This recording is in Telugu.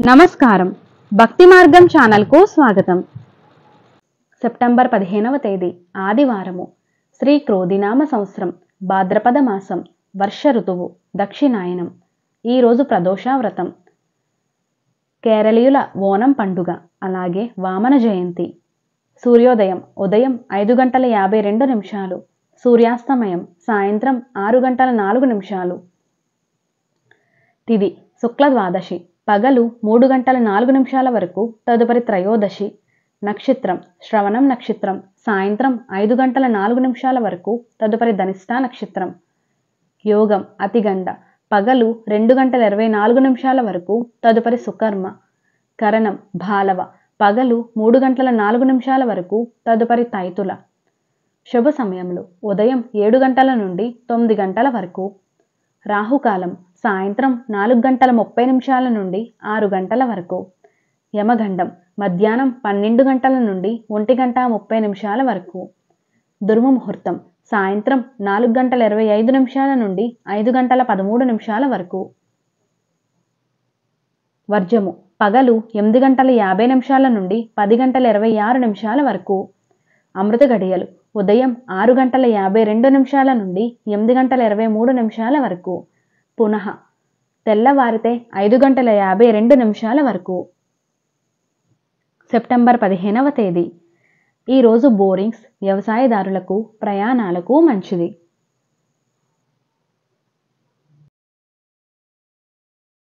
నమస్కారం. భక్తి మార్గం ఛానల్కు స్వాగతం. సెప్టెంబర్ 15వ తేదీ ఆదివారము. శ్రీ క్రోధినామ సంవత్సరం, భాద్రపద మాసం, వర్ష ఋతువు, దక్షిణాయనం. ఈరోజు ప్రదోష వ్రతం, కేరళీయుల ఓనం పండుగ, అలాగే వామన జయంతి. సూర్యోదయం ఉదయం 5:52, సూర్యాస్తమయం సాయంత్రం 6:04. తిథి శుక్ల ద్వాదశి, పగలు 3:04 వరకు, తదుపరి త్రయోదశి. నక్షత్రం శ్రవణం నక్షత్రం, సాయంత్రం 5:04 వరకు, తదుపరి ధనిష్ఠా నక్షత్రం. యోగం అతిగండ, పగలు 2:24 వరకు, తదుపరి సుకర్మ. కరణం బాలవ, పగలు 3:04 వరకు, తదుపరి తైతుల. శుభ సమయములు ఉదయం 7 నుండి 9 వరకు. రాహుకాలం సాయంత్రం 4:30 నుండి 6 వరకు. యమగండం మధ్యాహ్నం 12 నుండి 1:30 వరకు. దుర్ముహూర్తం సాయంత్రం 4:25 నుండి 5:13 వరకు. వర్జము పగలు 8:50 నుండి 10:26 వరకు. అమృత గడియలు ఉదయం 6:52 నుండి 8:23 వరకు. పునః తెల్లవారితే 5:52 వరకు. సెప్టెంబర్ 15వ తేదీ ఈరోజు బోరింగ్స్, వ్యవసాయదారులకు, ప్రయాణాలకు మంచిది.